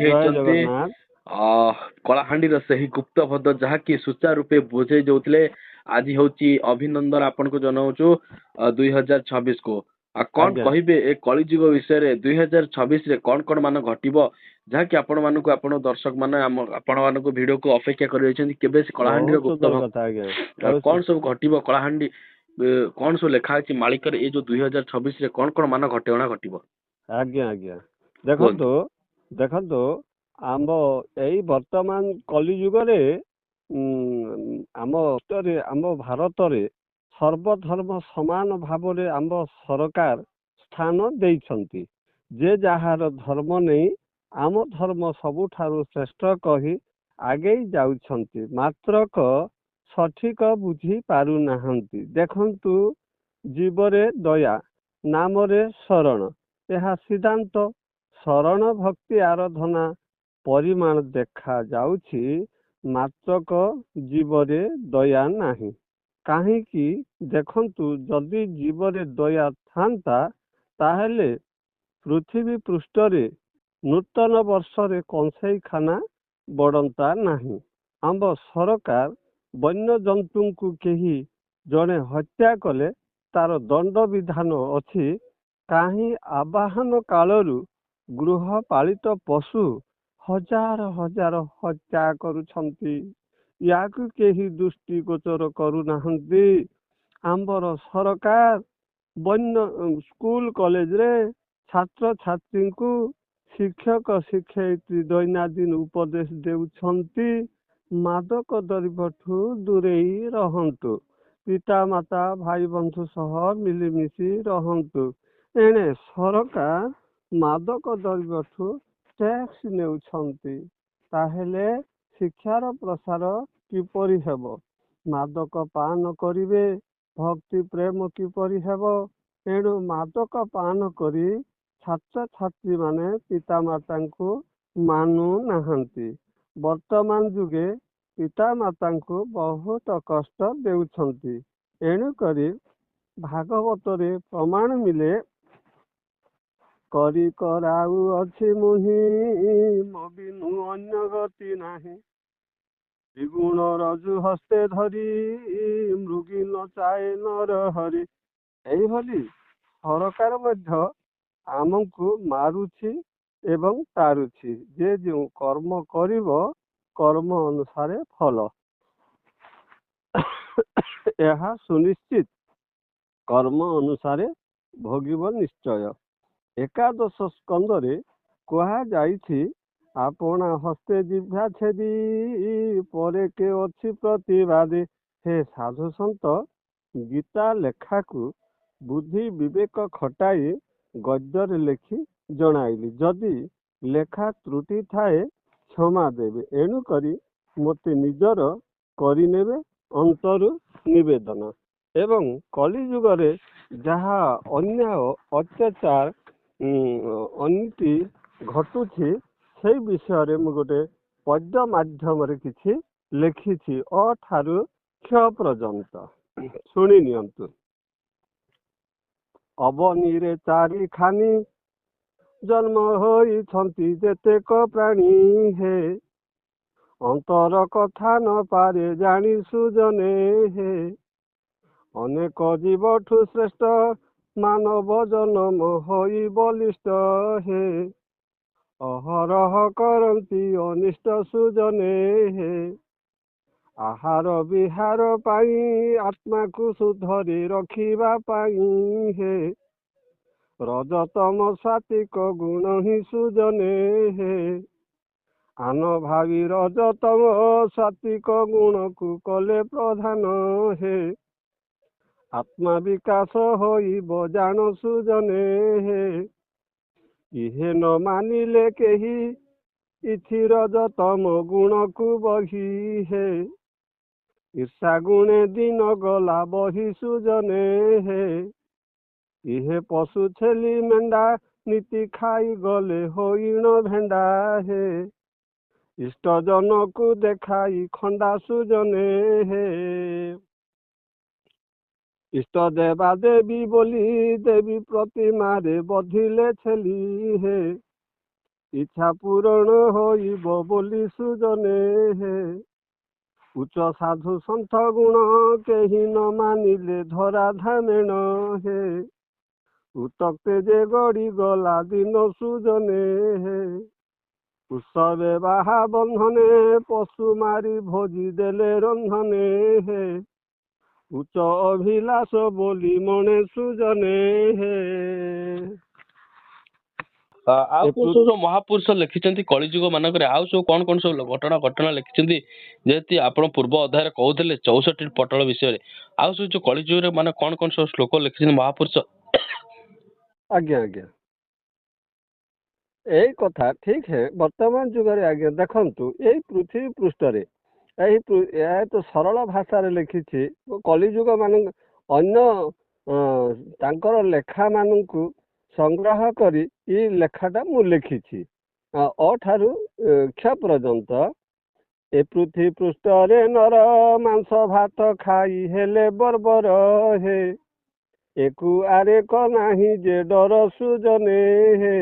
ଜୟ ହେଇଛନ୍ତି ଜଗନ୍ନାଥ। କଳାହାଣ୍ଡିର ସେହି ଗୁପ୍ତଭଦ୍ର ଯାହାକି ସୁଚାରୁ ରୂପେ ବୁଝେଇ ଦଉଥିଲେ। ଆଜି ହଉଛି ଅଭିନନ୍ଦନ ଆପଣଙ୍କୁ ଜଣାଉଛୁ 2026 କୁ। ଆଉ କଣ ଆଜ୍ଞା କହିବେ ଏ କଳିଯୁଗ ବିଷୟରେ 2026 ରେ କଣ ମାନ ଘଟିବ ଯାହାକି ଆପଣ ମାନଙ୍କୁ ଆପଣ ଦର୍ଶକ ମାନେ ଆପଣ ମାନଙ୍କୁ ଭିଡିଓକୁ ଅପେକ୍ଷା କରି ରହିଛନ୍ତି କେବେ ସେ କଳାହାଣ୍ଡିର ବହୁତ ଗୁପ୍ତ ସୁନ୍ଦର କଥା ଆଜ୍ଞା। କଣ ସବୁ ଘଟିବ କଳାହାଣ୍ଡି କଣ ସବୁ ଲେଖା ଅଛି ମାଳିକାରେ ଏଇ ଯୋଉ 2026 ରେ କଣ ମାନ ଘଟଣା ଘଟିବ। ଆଜ୍ଞା ଆଜ୍ଞା କୁହନ୍ତୁ। ଦେଖନ୍ତୁ ଦେଖନ୍ତୁ ଆମ ଏଇ ବର୍ତ୍ତମାନ କଲିଯୁଗରେ ଆମ ଭାରତରେ ସର୍ବଧର୍ମ ସମାନ ଭାବରେ ଆମ ସରକାର ସ୍ଥାନ ଦେଇଛନ୍ତି। ଯେ ଯାହାର ଧର୍ମ ନେଇ ଆମ ଧର୍ମ ସବୁଠାରୁ ଶ୍ରେଷ୍ଠ କହି ଆଗେଇ ଯାଉଛନ୍ତି ମାତ୍ରକ ସଠିକ ବୁଝି ପାରୁନାହାନ୍ତି। ଦେଖନ୍ତୁ ଜୀବରେ ଦୟା ନାମରେ ଶରଣ ଏହା ସିଦ୍ଧାନ୍ତ ଶରଣ ଭକ୍ତି ଆରାଧନା ପରିମାଣ ଦେଖା ଯାଉଛି ମାତ୍ରକ ଜୀବରେ ଦୟା ନାହିଁ। କାହିଁକି ଦେଖନ୍ତୁ ଯଦି ଜୀବରେ ଦୟା ଥାନ୍ତା ତାହେଲେ ପୃଥିବୀ ପୃଷ୍ଠରେ ନୂତନ ବର୍ଷରେ କଂସେଇଖାନା ବଢ଼ନ୍ତା ନାହିଁ। ଆମ ସରକାର ବନ୍ୟଜନ୍ତୁଙ୍କୁ କେହି ଜଣେ ହତ୍ୟା କଲେ ତାର ଦଣ୍ଡ ବିଧାନ ଅଛି। କାହିଁ ଆବାହନ କାଳରୁ ଗୃହପାଳିତ ପଶୁ ହଜାର ହଜାର ହତ୍ୟା କରୁଛନ୍ତି। ୟାକୁ କେହି ଦୃଷ୍ଟି ଗୋଚର କରୁନାହାନ୍ତି। ଆମର ସରକାର ସ୍କୁଲ କଲେଜରେ ଛାତ୍ରଛାତ୍ରୀଙ୍କୁ ଶିକ୍ଷକ ଶିକ୍ଷୟିତ୍ରୀ ଦୈନନ୍ଦିନ ଉପଦେଶ ଦେଉଛନ୍ତି ମାଦକ ଦ୍ରବ୍ୟଠୁ ଦୂରେଇ ରହନ୍ତୁ, ପିତାମାତା ଭାଇ ବନ୍ଧୁ ସହ ମିଳିମିଶି ରହନ୍ତୁ। ଏଣେ ସରକାର ମାଦକ ଦ୍ରବ୍ୟଠୁ ଟ୍ୟାକ୍ସ ନେଉଛନ୍ତି। ତାହେଲେ ଶିକ୍ଷାର ପ୍ରସାର କିପରି ହେବ? ମାଦକ ପାନ କରିବେ ଭକ୍ତି ପ୍ରେମ କିପରି ହେବ? ଏଣୁ ମାଦକ ପାନ କରି ଛାତ୍ରଛାତ୍ରୀ ମାନେ ପିତାମାତାଙ୍କୁ ମାନୁନାହାନ୍ତି। ବର୍ତ୍ତମାନ ଯୁଗେ ପିତାମାତାଙ୍କୁ ବହୁତ କଷ୍ଟ ଦେଉଛନ୍ତି। ଏଣୁକରି ଭାଗବତରେ ପ୍ରମାଣ ମିଳେ କରି କରାଉ ଅଛି ମୁହିଁ ମୋ ବିନୁ ଅନ୍ୟ ଗତି ନାହିଁ। ଦ୍ୱିଗୁଣ ରଜୁ ହସ୍ତେ ଧରି ମୃଗୀ ନଚାଏ ନର ହରି। ଏଇଭଳି ସରକାର ମଧ୍ୟ ଆମକୁ ମାରୁଛି ଏବଂ ତାରୁଛି। ଯେ ଯେଉଁ କର୍ମ କରିବ କର୍ମ ଅନୁସାରେ ଫଳ ଏହା ସୁନିଶ୍ଚିତ। କର୍ମ ଅନୁସାରେ ଭୋଗିବ ନିଶ୍ଚୟ। ଏକାଦଶ ସ୍କନ୍ଧରେ କୁହାଯାଇଛି ଆପଣା ହସ୍ତେ ଜିହ୍ବା ଛେଦି ପରେ କେ ଅଛି ପ୍ରତିବାଦୀ। ହେ ସାଧୁ ସନ୍ଥ ଗୀତା ଲେଖାକୁ ବୁଦ୍ଧି ବିବେକ ଖଟାଇ ଗଦ୍ୟରେ ଲେଖି ଜଣାଇଲି। ଯଦି ଲେଖା ତ୍ରୁଟି ଥାଏ କ୍ଷମା ଦେବେ। ଏଣୁକରି ମୋତେ ନିଜର କରିନେବେ ଅନ୍ତରୁ ନିବେଦନ। ଏବଂ କଳିଯୁଗରେ ଯାହା ଅନ୍ୟାୟ ଅତ୍ୟାଚାର ଅନୀତି ଘଟୁଛି ସେଇ ବିଷୟରେ ମୁଁ ଗୋଟେ ପଦ୍ୟ ମାଧ୍ୟମରେ କିଛି ଲେଖିଛି ଅ ଠାରୁ କ୍ଷ ପର୍ଯ୍ୟନ୍ତ ଶୁଣି ନିଅନ୍ତୁ। ଅବନୀରେ ଚାରି ଖାନି ଜନ୍ମ ହୋଇଛନ୍ତି ଯେତେକ ପ୍ରାଣୀ ହେ ଅନ୍ତର କଥା ନ ପାରେ ଜାଣି ସୁଜନେ ହେ ଅନେକ ଜୀବଠୁ ଶ୍ରେଷ୍ଠ ମାନବ ଜନମ ହୋଇ ବଳିଷ୍ଠ ହେ ଅହରହ କରନ୍ତି ଅନିଷ୍ଟ ସୁଜନେ ହେ ଆହାର ବିହାର ପାଇଁ ଆତ୍ମାକୁ ସୁଧରି ରଖିବା ପାଇଁ ହେ ରଜତମ ସାତ୍ୱିକ ଗୁଣ ହିଁ ସୁଜନେ ହେ ଆନ ଭାବି ରଜତମ ସାତ୍ୱିକ ଗୁଣକୁ କଲେ ପ୍ରଧାନ ହେ ଆତ୍ମା ବିକାଶ ହୋଇବ ଜାଣ ସୁଜନେ ହେ ଇହେ ନ ମାନିଲେ କେହି ଇଥି ରଜତମ ଗୁଣକୁ ବହି ହେ ଈର୍ଷା ଗୁଣେ ଦିନ ଗଲା ବହି ସୁଜନେ ହେ ଇହେ ପଶୁ ଛେଲି ମେଣ୍ଢା ନୀତି ଖାଇ ଗଲେ ହଇଣ ଭେଣ୍ଡା ହେ ଇଷ୍ଟ ଜନକୁ ଦେଖାଇ ଖଣ୍ଡା ସୁଜନେ ହେ ଇଷ୍ଟ ଦେବା ଦେବୀ ବୋଲି ଦେବୀ ପ୍ରତିମାରେ ବଧିଲେ ଛେଲି ହେ ଇଚ୍ଛା ପୂରଣ ହୋଇବ ବୋଲି ସୁଜନେ ହେ। ଉଚ୍ଚ ସାଧୁ ସନ୍ଥ ଗୁଣ କେହି ନ ମାନିଲେ ଧରା ଧାମେଣ ହେ। ଉତ୍ତକ୍ତେ ଯେ ଗଡ଼ି ଗଲା ଦିନ ସୁଜନେ ହେ। ଉତ୍ସବେ ବାହା ବନ୍ଧନେ ପଶୁ ମାରି ଭୋଜି ଦେଲେ ରନ୍ଧନେ ହେ। ଉଚ୍ଚ ଅଭିଳାଷ ବୋଲି ମଣେ ସୁଜନେ ହେ। ଆଉ କୋଉ ସବୁ ମହାପୁରୁଷ ଲେଖିଛନ୍ତି କଳିଯୁଗ ମାନଙ୍କରେ ଆଉ ସବୁ କଣ ସବୁ ଘଟଣା ଲେଖିଛନ୍ତି ଯେହେତୁ ଆପଣ ପୂର୍ବ ଅଧ୍ୟାୟରେ କହୁଥିଲେ 64 ପଟଳ ବିଷୟରେ ଆଉ ସବୁ ଯୋଉ କଳିଯୁଗରେ ମାନେ କଣ ସବୁ ଶ୍ଲୋକ ଲେଖିଛନ୍ତି ମହାପୁରୁଷ? ଆଜ୍ଞା ଆଜ୍ଞା ଏଇ କଥା ଠିକ ହେ। ବର୍ତ୍ତମାନ ଯୁଗରେ ଆଜ୍ଞା ଦେଖନ୍ତୁ ଏଇ ପୃଥିବୀ ପୃଷ୍ଠରେ ଏହା ତ ସରଳ ଭାଷାରେ ଲେଖିଛି। କଳିଯୁଗ ମାନଙ୍କ ଅନ୍ୟ ତାଙ୍କର ଲେଖା ମାନଙ୍କୁ ସଂଗ୍ରହ କରି ଏଇ ଲେଖାଟା ମୁଁ ଲେଖିଛି। ଅ ଠାରୁ କ୍ଷ ପର୍ଯ୍ୟନ୍ତ ଏ ପୃଥିବୀ ପୃଷ୍ଠରେ ନର ମାଂସ ଭାତ ଖାଇ ହେଲେ ବର୍ବର ହେ। ଏକୁ ଆରେକ ନାହିଁ ଯେ ଡର ସୁଜନେ ହେ।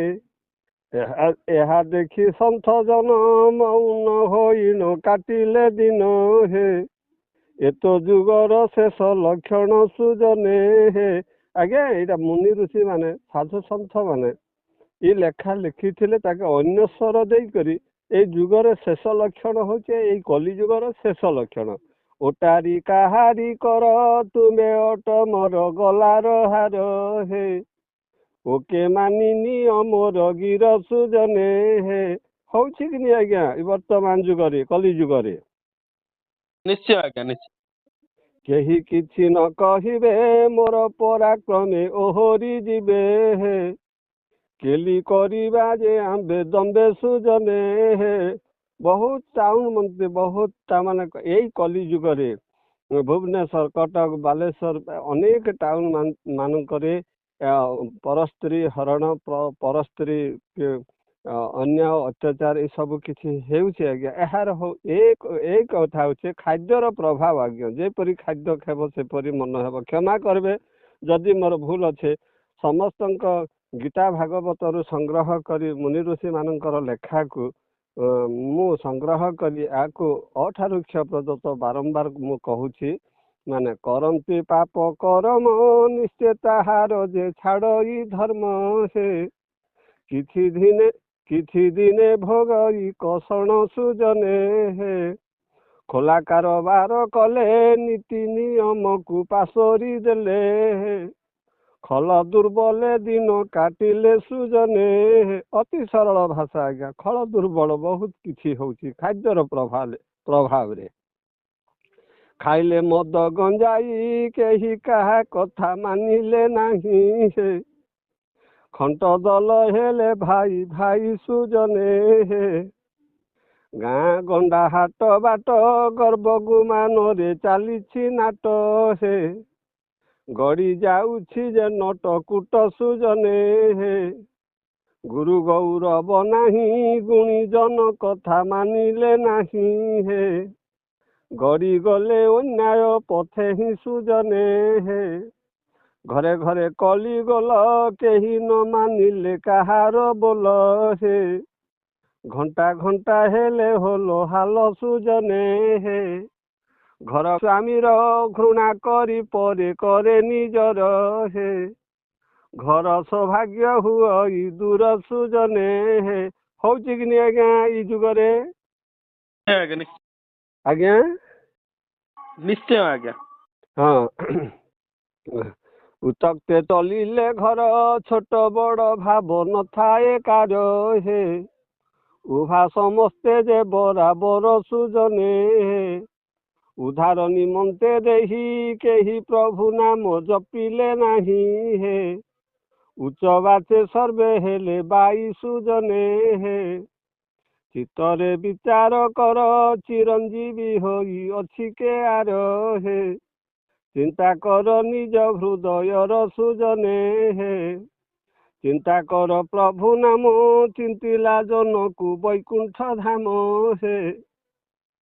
ଏହା ଦେଖି ସନ୍ଥ ଜନ ମୌନ ହୋଇନ କାଟିଲେ ଦିନ ହେ। ଏତ ଯୁଗର ଶେଷ ଲକ୍ଷଣ ସୁଜନେ ହେ। ଆଜ୍ଞା ଏଇଟା ମୁନି ଋଷି ମାନେ ସାଧୁ ସନ୍ଥ ମାନେ ଏଇ ଲେଖା ଲେଖିଥିଲେ ତାকে ଅନ୍ୟସ୍ୱର ଦେଇକରି ଏଇ ଯୁଗର ଶେଷ ଲକ୍ଷଣ ହଉଛି ଏଇ କଲି ଯୁଗର ଶେଷ ଲକ୍ଷଣ। ଓଟାରି କାହାରି କର ତୁମେ ଅଟ ମୋର ଗଲାର ହାର ହେ। ଓକେ ମାନିନି ଅମର ଗିର ସୁଜନେ ହେ। ହଉଛି କି ନି ଆଜ୍ଞା ଏ ବର୍ତ୍ତମାନ ଯୁଗରେ କଲି ଯୁଗରେ? ନିଶ୍ଚୟ ଆଜ୍ଞା ନିଶ୍ଚୟ। କେହି କିଛି ନ କହିବେ ମୋର ପରାକ୍ରମେ ଓହରି ଯିବେ ହେ। କେଲି କରିବା ଯେ ଆମ୍ବେ ଦମ୍ବେ ସୁଜନେ ହେ। ବହୁତ ଟାଉନ ମନ୍ତ୍ରୀ ବହୁତ ତାମାନେ ଏଇ କଲି ଯୁଗରେ ଭୁବନେଶ୍ୱର କଟକ ବାଲେଶ୍ୱର ଅନେକ ଟାଉନ ମାନଙ୍କରେ ପରସ୍ତ୍ରୀ ହରଣ ପରସ୍ତ୍ରୀ ଅନ୍ୟ ଅତ୍ୟାଚାର ଏସବୁ କିଛି ହେଉଛି ଆଜ୍ଞା। ଏହାର ଏକ କଥା ହଉଛି ଖାଦ୍ୟର ପ୍ରଭାବ ଆଜ୍ଞା। ଯେପରି ଖାଦ୍ୟ ଖାଇବ ସେପରି ମନ ହେବ। କ୍ଷମା କରିବେ ଯଦି ମୋର ଭୁଲ ଅଛି। ସମସ୍ତଙ୍କ ଗୀତା ଭାଗବତରୁ ସଂଗ୍ରହ କରି ମୁନି ଋଷି ମାନଙ୍କର ଲେଖାକୁ ମୁଁ ସଂଗ୍ରହ କରି ଏହାକୁ ଅଠାରୁ କ୍ଷ ପର୍ଯ୍ୟନ୍ତ ବାରମ୍ବାର ମୁଁ କହୁଛି। ମାନେ କରନ୍ତି ପାପ କରମ ନିଶ୍ଚୟ ତାହାର ଯେ ଛାଡ଼ ଇ ଧର୍ମ ହେ। କିଛି ଦିନେ ଭୋଗଇ କଷଣ ସୁଜନେ ହେ। ଖୋଲା କାରବାର କଲେ ନୀତି ନିୟମକୁ ପାସରି ଦେଲେ ହେ। ଖଳ ଦୁର୍ବଳେ ଦିନ କାଟିଲେ ସୁଜନେ ହେ। ଅତି ସରଳ ଭାଷା ଆଜ୍ଞା। ଖଳ ଦୁର୍ବଳ ବହୁତ କିଛି ହଉଛି ଖାଦ୍ୟର ପ୍ରଭାବରେ। ଖାଇଲେ ମଦ ଗଞ୍ଜାଇ କେହି କାହା କଥା ମାନିଲେ ନାହିଁ ହେ। ଖଣ୍ଟ ଦଲ ହେଲେ ଭାଇ ଭାଇ ସୁଜନେ ହେ। ଗାଁ ଗଣ୍ଡା ହାଟ ବାଟ ଗର୍ବ ଗୁମାନରେ ଚାଲିଛି ନାଟ ହେ। ଗଡ଼ି ଯାଉଛି ଯେ ନଟ କୁଟ ସୁଜନେ ହେ। ଗୁରୁ ଗୌରବ ନାହିଁ ଗୁଣୀଜନ କଥା ମାନିଲେ ନାହିଁ ହେ। ଗଡ଼ି ଗଲେ ଅନ୍ୟାୟ ପଥେ ହିଁ ସୁଜନେ ହେ। ଘରେ ଘରେ କଲି ଗଲ କେହି ନ ମାନିଲେ କାହାର ବୋଲ ହେ। ଘଣ୍ଟା ଘଣ୍ଟା ହେଲେ ହୋଲ ହାଲ ସୁଜନେ ହେ। ଘର ସ୍ୱାମୀର ଘୃଣା କରି ପରେ କରେ ନିଜର ହେ। ଘର ସୌଭାଗ୍ୟ ହୁଅ ଦୂର ସୁଜନେ ହେ। ହଉଛି କି ନି ଆଜ୍ଞା ଏଇ ଯୁଗରେ? ଆଜ୍ଞା ନିଶ୍ଚୟ ଆଜ୍ଞା। ହଁ ଉତ୍ତକ୍ତେ ଚଲିଲେ ଘର ଛୋଟ ବଡ଼ ଭାବ ନଥାଏ କାର ହେ। ଉଭା ସମସ୍ତେ ଯେ ବରାବର ସୁଜନେ ହେ। ଉଦ୍ଧାର ନିମନ୍ତେ ଦେହି କେହି ପ୍ରଭୁ ନାମ ଜପିଲେ ନାହିଁ ହେ। ଉଚ୍ଚ ବାଚେ ସର୍ବେ ହେଲେ ବାଇ ସୁଜନେ ହେ। ଚିତ୍ତରେ ବିଚାର କର ଚିରଞ୍ଜୀବୀ ହୋଇ ଅଛି କେ ଆର ହେ। ଚିନ୍ତା କର ନିଜ ହୃଦୟର ସୁଜନେ ହେ। ଚିନ୍ତା କର ପ୍ରଭୁ ନାମ ଚିନ୍ତିଲା ଜନକୁ ବୈକୁଣ୍ଠ ଧାମ ହେ।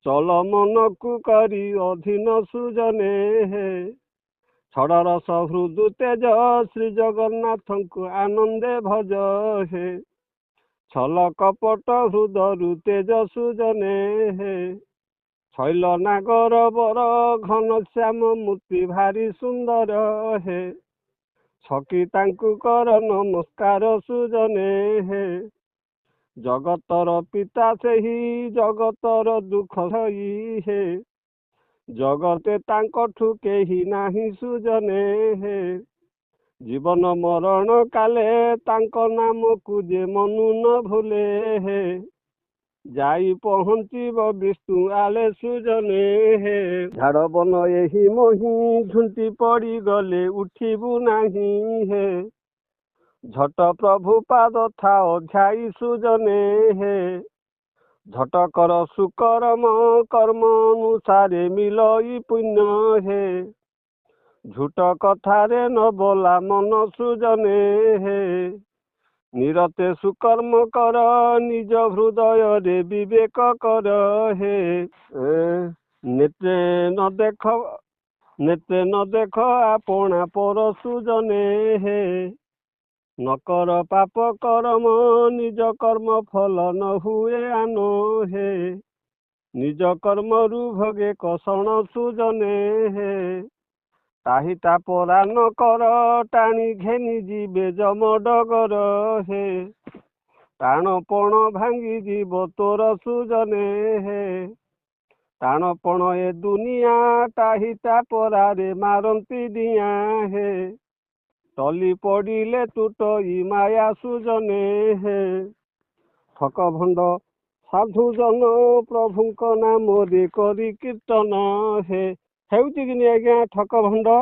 ଚଲ ମନକୁ କରି ଅଧୀନ ସୁଜନେ ହେ। ଛଡ଼ରସ ହୃଦୁ ତେଜ ଶ୍ରୀ ଜଗନ୍ନାଥଙ୍କୁ ଆନନ୍ଦେ ଭଜ ହେ। ଛଳ କପଟ ହୃଦରୁ ତେଜ ସୃଜନେ ହେ। ଶୈଳ ନାଗର ବର ଘନଶ୍ୟାମ ମୂର୍ତ୍ତି ଭାରି ସୁନ୍ଦର ହେ। ସଖୀ ତାଙ୍କୁ କର ନମସ୍କାର ସୃଜନେ ହେ। ଜଗତର ପିତା ସେହି ଜଗତର ଦୁଃଖ ସହି ହେ। ଜଗତେ ତାଙ୍କଠୁ କେହି ନାହିଁ ସୃଜନେ ହେ। ଜୀବନ ମରଣ କାଲେ ତାଙ୍କ ନାମକୁ ଯେ ମନୁ ନ ଭୁଲେ ହେ। ଯାଇ ପହଞ୍ଚିବ ବିଷ୍ଣୁ ଆଲେ ସୃଜନେ ହେ। ଝାଡ଼ ବନ ଏହି ମହି ଝୁଣ୍ଟି ପଡ଼ିଗଲେ ଉଠିବୁ ନାହିଁ ହେ। ଝଟ ପ୍ରଭୁ ପାଦ ଥାଅ ଝାଇ ସୃଜନେ ହେ। ଝଟ କର ସୁକର୍ମ କର୍ମ ଅନୁସାରେ ମିଲଇ ପୁଣ୍ୟ ହେ। ଝୁଟ କଥାରେ ନ ବୋଲା ମନ ସୃଜନେ ହେ। ନିରତେ ସୁକର୍ମ କର ନିଜ ହୃଦୟରେ ବିବେକ କର ହେ। ନେତ୍ରେ ନ ଦେଖ ଆପଣା ପର ସୃଜନେ ହେ। ନ କର ପାପ କରମ ନିଜ କର୍ମ ଫଳ ନ ହୁଏ ଆନ ହେ। ନିଜ କର୍ମରୁ ଭୋଗେ କଷଣ ସୃଜନେ ହେ। ତାହିଟା ପରା ନ କର ଟାଣି ଘେନି ଯିବେ ଯମ ଡଗର ହେ। ଟାଣପଣ ଭାଙ୍ଗି ଯିବ ତୋର ସୃଜନେ ହେ। ଟାଣପଣ ଏ ଦୁନିଆ ତାହିଟା ପରାରେ ମାରନ୍ତି ଡିଆଁ ହେ। ଟଲି ପଡ଼ିଲେ ତୁଟଇ ମାୟା ସୃଜନେ ହେ। ଠକ ଭଣ୍ଡ ସାଧୁ ଜନ ପ୍ରଭୁଙ୍କ ନାମରେ କରି କୀର୍ତ୍ତନ ହେ। ହେଉଛି କି ନି ଆଜ୍ଞା ଠକ ଭଣ୍ଡ?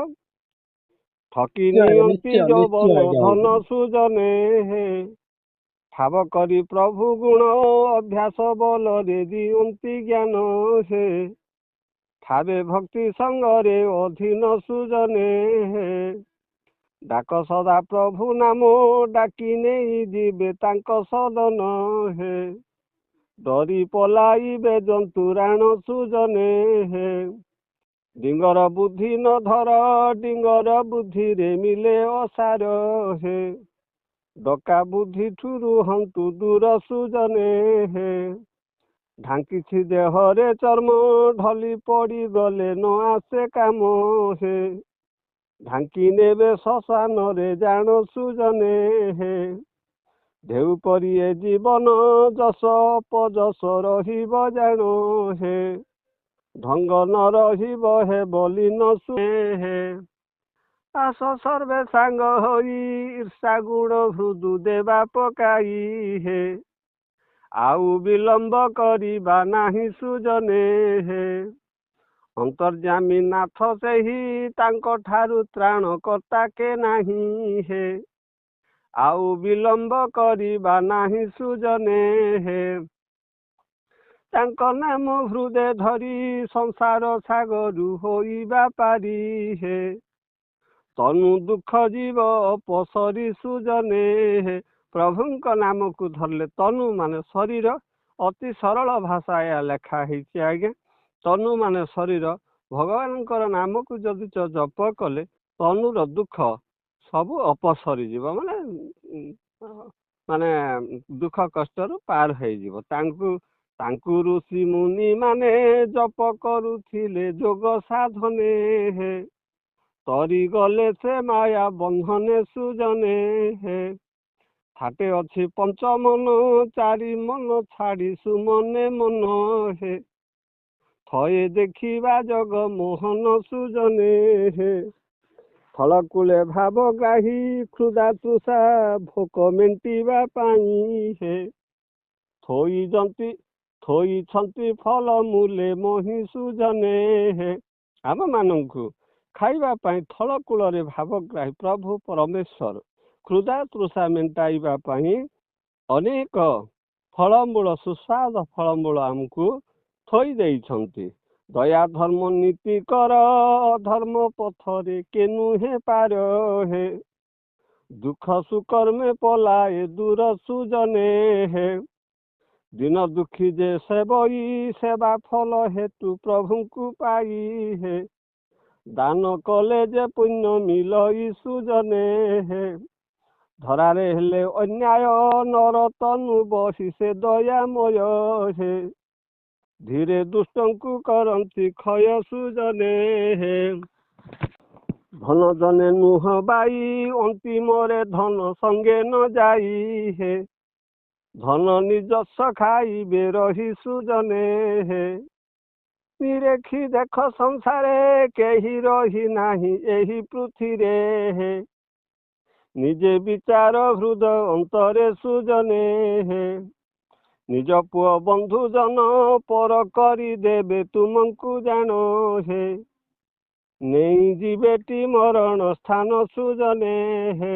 ଠକି ନିଅନ୍ତି ଯୌବନ ଧନ ସୃଜନେ ହେ। ଠାବ କରି ପ୍ରଭୁ ଗୁଣ ଅଭ୍ୟାସ ବଳରେ ଦିଅନ୍ତି ଜ୍ଞାନ ହେ। ଠାବେ ଭକ୍ତି ସଙ୍ଗରେ ଅଧୀନ ସୃଜନେ ହେ। ଡାକ ସଦା ପ୍ରଭୁ ନାମ ଡାକି ନେଇ ଯିବେ ତାଙ୍କ ସଦନ ହେ। ଡରି ପଲାଇବେ ଜନ୍ତୁ ରାଣ ସୃଜନେ ହେ। ଡିଙ୍ଗର ବୁଦ୍ଧି ନ ଧର ଡିଙ୍ଗର ବୁଦ୍ଧିରେ ମିଳେ ଅସାର ହେ। ଡକା ବୁଦ୍ଧିଠୁ ରୁହନ୍ତୁ ଦୂର ସୃଜନେ ହେ। ଢାଙ୍କିଛି ଦେହରେ ଚର୍ମ ଢଲି ପଡ଼ିଗଲେ ନ ଆସେ କାମ ହେ। ଢାଙ୍କି ନେବେ ଶ୍ମଶାନରେ ଜାଣ ସୃଜନେ ହେ। ଢେଉ ପରି ଏ ଜୀବନ ଯଶ ଅପଯଶ ରହିବ ଜାଣ ହେ। ଢଙ୍ଗ ନ ରହିବ ହେ ବୋଲି ନ ଶୁଣେ ହେ। ଆସ ସର୍ବେ ସାଙ୍ଗ ହୋଇ ଈର୍ଷା ଗୁଣ ହୃଦୁ ଦେବା ପକାଇ ହେ। ଆଉ ବିଳମ୍ବ କରିବା ନାହିଁ ସୃଜନେ ହେ। ଅନ୍ତର୍ଯ୍ୟାମୀ ନାଥ ସେହି ତାଙ୍କ ଠାରୁ ତ୍ରାଣ କର୍ତ୍ତା କେ ନାହିଁ ହେ। ଆଉ ବିଳମ୍ବ କରିବା ନାହିଁ ସୃଜନେ ହେ। ତାଙ୍କ ନାମ ହୃଦେ ଧରି ସଂସାର ସାଗରୁ ହୋଇବା ପାରି ହେ। ତନୁ ଦୁଃଖ ଯିବ ଅପସରି ସୃଜନେ ହେ। ପ୍ରଭୁଙ୍କ ନାମକୁ ଧରିଲେ ତନୁ ମାନେ ଶରୀର ଅତି ସରଳ ଭାଷା ଏହା ଲେଖା ହେଇଛି ଆଜ୍ଞା। ତନୁ ମାନେ ଶରୀର ଭଗବାନଙ୍କର ନାମକୁ ଯଦି ଜପ କଲେ ତନୁର ଦୁଃଖ ସବୁ ଅପସରିଯିବ ମାନେ ଦୁଃଖ କଷ୍ଟରୁ ପାର ହେଇଯିବ। ତାଙ୍କୁ ଋଷି ମୁନି ମାନେ ଜପ କରୁଥିଲେ ଯୋଗ ସାଧନେ ହେ। ତରି ଗଲେ ସେ ମାୟା ବନ୍ଧନେ ସୃଜନେ ହେ। ଥାଟେ ଅଛି ପଞ୍ଚ ମନ ଚାରି ମନ ଛାଡ଼ି ସୁମନେ ମନ ହେ। ଥଏ ଦେଖିବା ଜଗ ମୋହନ ସୃଜନେ ହେ। ଫଳକୂଳେ ଭାବ ଗ୍ରାହୀ କ୍ଷୁଧା ତୃଷା ଭୋକ ମେଣ୍ଟିବା ପାଇଁ ହେ। ଥୋଇଛନ୍ତି ଫଳ ମୂଲେ ମହି ସୃଜନେ ହେ। ଆମମାନଙ୍କୁ ଖାଇବା ପାଇଁ ଥଳ କୂଳରେ ଭାବଗ୍ରାହୀ ପ୍ରଭୁ ପରମେଶ୍ୱର କ୍ଷୁଧା ତୃଷା ମେଣ୍ଟାଇବା ପାଇଁ ଅନେକ ଫଳମୂଳ ସୁସ୍ୱାଦ ଫଳମୂଳ ଆମକୁ ଥୋଇ ଦେଇଛନ୍ତି। ଦୟା ଧର୍ମ ନୀତି କର ଧର୍ମ ପଥରେ କେ ନୁହେଁ ପାର ହେ। ଦୁଃଖ ସୁକର୍ମେ ପଲାଏ ଦୂର ସୃଜନେ ହେ। ଦିନ ଦୁଃଖୀ ଯେ ସେବଇ ସେବା ଫଳ ହେତୁ ପ୍ରଭୁଙ୍କୁ ପାଇ ହେ। ଦାନ କଲେ ଯେ ପୁଣ୍ୟ ମିଲଇ ସୃଜନେ ହେ। ଧରାରେ ହେଲେ ଅନ୍ୟାୟ ନର ତନୁ ବସି ସେ ଦୟାମୟ ହେ ଧୀରେ ଦୁଷ୍ଟଙ୍କୁ କରନ୍ତି କ୍ଷୟ ସୁଜନେ ହେ ଧନ ଜନେ ନୁହ ବାଇ ଅନ୍ତିମରେ ଧନ ସଙ୍ଗେ ନ ଯାଇ ହେ ଧନ ନିଜସ୍ୱ ଖାଇବେ ରହି ସୁଜନେ ହେ ନିରେଖି ଦେଖ ସଂସାରେ କେହି ରହି ନାହିଁ ଏହି ପୃଥିରେ ହେ ନିଜେ ବିଚାର ହୃଦ ଅନ୍ତରେ ସୁଜନେ ହେ ନିଜ ପୁଅ ବନ୍ଧୁ ଜନ ପର କରିଦେବେ ତୁମକୁ ଜାଣ ହେ ନେଇଯିବେଟି ମରଣ ସ୍ଥାନ ସୁଜନେ ହେ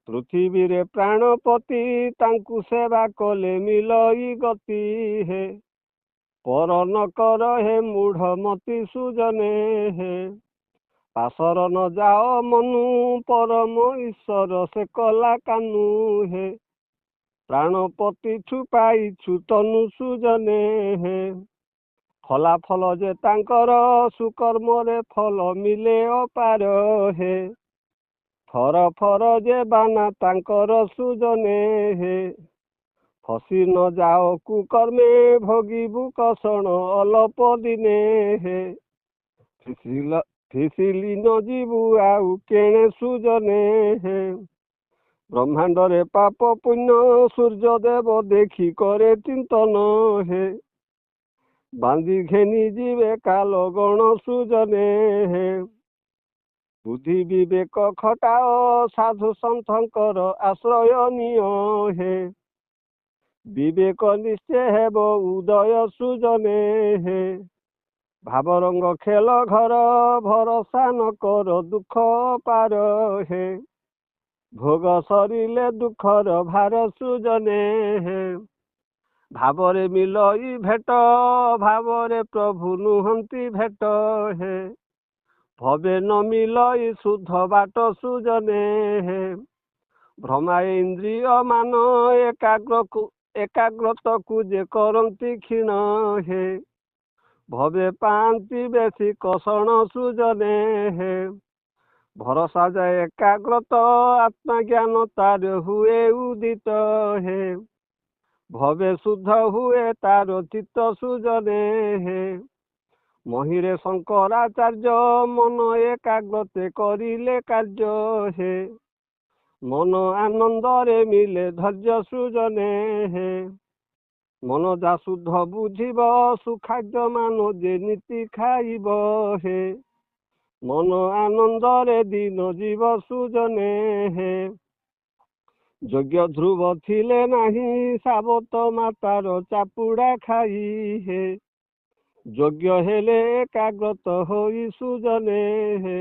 ପୃଥିବୀରେ ପ୍ରାଣପତି ତାଙ୍କୁ ସେବା କଲେ ମିଲଇ ଗତି ହେ ପର ନ କର ହେ ମୂଢ଼ ମତି ସୁଜନେ ହେ ପାଶର ନ ଯାଅ ମନୁ ପରମ ଈଶ୍ୱର ସେ କଲା କାନୁ ହେ ପ୍ରାଣପତିଠୁ ପାଇଛୁ ତନୁ ସୁଜନେ ହେ ଫଳାଫଳ ଯେ ତାଙ୍କର ସୁକର୍ମରେ ଫଳ ମିଳେ ଅପାର ହେ ଫର ଫର ଯେ ବାନା ତାଙ୍କର ସୁଜନେ ହେ ଫସି ନ ଯାଅ କୁକର୍ମେ ଭୋଗିବୁ କଷଣ ଅଳ୍ପ ଦିନେ ହେ ଫିସିଲି ନ ଯିବୁ ଆଉ କେଣେ ସୁଜନେ ହେ ବ୍ରହ୍ମାଣ୍ଡରେ ପାପ ପୁଣ୍ୟ ସୂର୍ଯ୍ୟ ଦେବ ଦେଖି କରେ ଚିନ୍ତନ ହେ ବାନ୍ଧି ଘେନି ଯିବେ କାଲ ଗଣ ସୁଜନେ ହେ ବୁଦ୍ଧି ବିବେକ ଖଟାଅ ସାଧୁ ସନ୍ଥଙ୍କର ଆଶ୍ରୟ ନିଅ ହେ ବିବେକ ନିଶ୍ଚୟ ହେବ ଉଦୟ ସୁଜନେ ହେ ଭାବରଙ୍ଗ ଖେଳ ଘର ଭରସା ନ କର ଦୁଃଖ ପାର ହେ ଭୋଗ ସରିଲେ ଦୁଃଖର ଭାର ସୁଜନେ ହେ ଭାବରେ ମିଲଇ ଭେଟ ଭାବରେ ପ୍ରଭୁ ନୁହନ୍ତି ଭେଟ ହେ ଭବେ ନ ମିଲଇ ଶୁଦ୍ଧ ବାଟ ସୁଜନେ ହେ ଭ୍ରମାଏ ଇନ୍ଦ୍ରିୟ ମାନ ଏକାଗ୍ରତକୁ ଯେ କରନ୍ତି କ୍ଷୀଣ ହେ ଭବେ ପାଆନ୍ତି ବେଶୀ କଷଣ ସୁଜନେ ହେ ଭରସା ଯାଏ ଏକାଗ୍ରତ ଆତ୍ମଜ୍ଞାନ ତାର ହୁଏ ଉଦିତ ହେ ଭବେ ଶୁଦ୍ଧ ହୁଏ ତାର ଚିତ୍ତ ସୁଜନେ ହେ ମହିରେ ଶଙ୍କରାଚାର୍ଯ୍ୟ ମନ ଏକାଗ୍ରତେ କରିଲେ କାର୍ଯ୍ୟ ହେ ମନ ଆନନ୍ଦରେ ମିଳେ ଧୈର୍ଯ୍ୟ ସୁଜନେ ହେ ମନ ଯା ଶୁଦ୍ଧ ବୁଝିବ ସୁଖାଦ୍ୟ ମାନ ଯେ ନୀତି ଖାଇବ ହେ ମନ ଆନନ୍ଦରେ ଦିନ ଯିବ ସୁଜନେ ହେ ଯୋଗ୍ୟ ଧ୍ରୁବ ଥିଲେ ନାହିଁ ସାବତ ମାତାର ଚାପୁଡ଼ା ଖାଇ ହେ ଯୋଗ୍ୟ ହେଲେ ଏକାଗ୍ରତ ହୋଇ ସୁଜନେ ହେ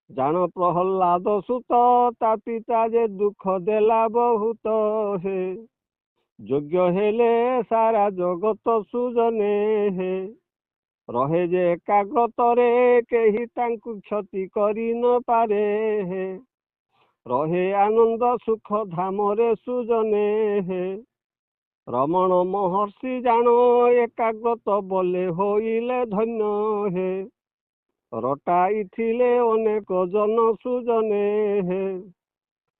ଜାଣ ପ୍ରହଲ୍ଲାଦ ସୁତ ତା ପିତା ଯେ ଦୁଃଖ ଦେଲା ବହୁତ ହେ ଯୋଗ୍ୟ ହେଲେ ସାରା ଜଗତ ସୁଜନେ ହେ ରହେ ଯେ ଏକାଗ୍ରତରେ କେହି ତାଙ୍କୁ କ୍ଷତି କରି ନ ପାରେ ହେ ରହେ ଆନନ୍ଦ ସୁଖ ଧାମରେ ସୁଜନେ ହେ ରମଣ ମହର୍ଷି ଜାଣ ଏକାଗ୍ରତ ବଲେ ହୋଇଲେ ଧନ୍ୟ ହେ ରଟାଇଥିଲେ ଅନେକ ଜନ ସୁଜନେ ହେ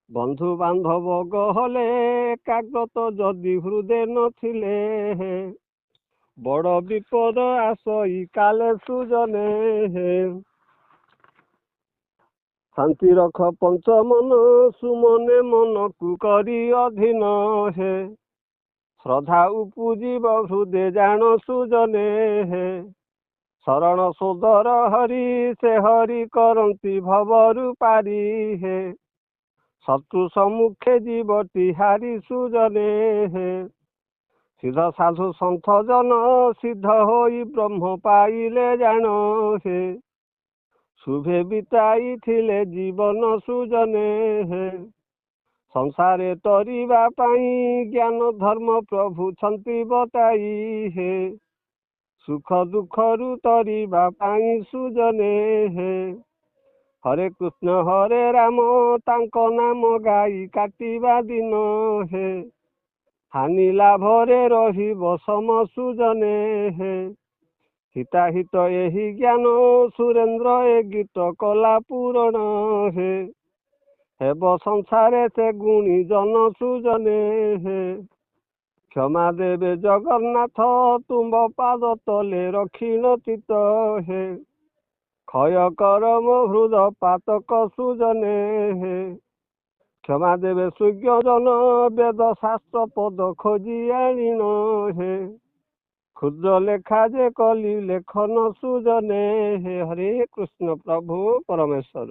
ବନ୍ଧୁ ବାନ୍ଧବ ଗହଲେ ଏକାଗ୍ରତ ଯଦି ହୃଦୟ ନଥିଲେ ହେ ବଡ଼ ବିପଦ ଆସଇ କାଲେ ସୁଜନେ ହେ ଶାନ୍ତି ରଖ ପଞ୍ଚ ମନ ସୁମନେ ମନକୁ କରି ଅଧୀନ ହେ ଶ୍ରଦ୍ଧା ଉପୁଜିବ ହୃଦୟ ଜାଣ ସୁଜନେ ହେ ଶରଣ ସୋଦର ହରି ସେ ହରି କରନ୍ତି ଭବରୁ ପାରି ହେ ଶତ୍ରୁ ସମ୍ମୁଖେ ଜୀବଟି ହାରି ସୁଜନେ ହେ ସିଦ୍ଧ ସାଧୁ ସନ୍ଥ ଜନ ସିଦ୍ଧ ହୋଇ ବ୍ରହ୍ମ ପାଇଲେ ଜାଣ ହେ ଶୁଭେ ବିତାଇଥିଲେ ଜୀବନ ସୁଜନେ ହେ ସଂସାରେ ତରିବା ପାଇଁ ଜ୍ଞାନ ଧର୍ମ ପ୍ରଭୁ ଛନ୍ତି ବତାଇ ହେ ସୁଖ ଦୁଃଖରୁ ତରିବା ପାଇଁ ସୁଜନେ ହେ ହରେ କୃଷ୍ଣ ହରେ ରାମ ତାଙ୍କ ନାମ ଗାଇ କାଟିବା ଦିନ ହେ ହାନି ଲାଭରେ ରହିବ ସମ ସୁଜନେ ହେ ହିତାହିତ ଏହି ଜ୍ଞାନ ସୁରେନ୍ଦ୍ର ଏ ଗୀତ କଲା ପୂରଣ ହେ ହେବ ସଂସାରେ ସେ ଗୁଣିଜନ ସୃଜନେ ହେ। କ୍ଷମା ଦେବେ ଜଗନ୍ନାଥ ତୁମ୍ଭ ପାଦ ତଲେ ରଖିନ ଚିତ ହେ। ক্ষয় করম হৃদ পাতক সুজনে হে। ক্ষমা দেবে সুজ্ঞজন বেদ শাস্ত্র পদ খোঁজি আনিন হে। ক্ষুদ্র লেখা যে কলি লেখন সুজনে হে। হরে কৃষ্ণ প্রভু পরমেশ্বর।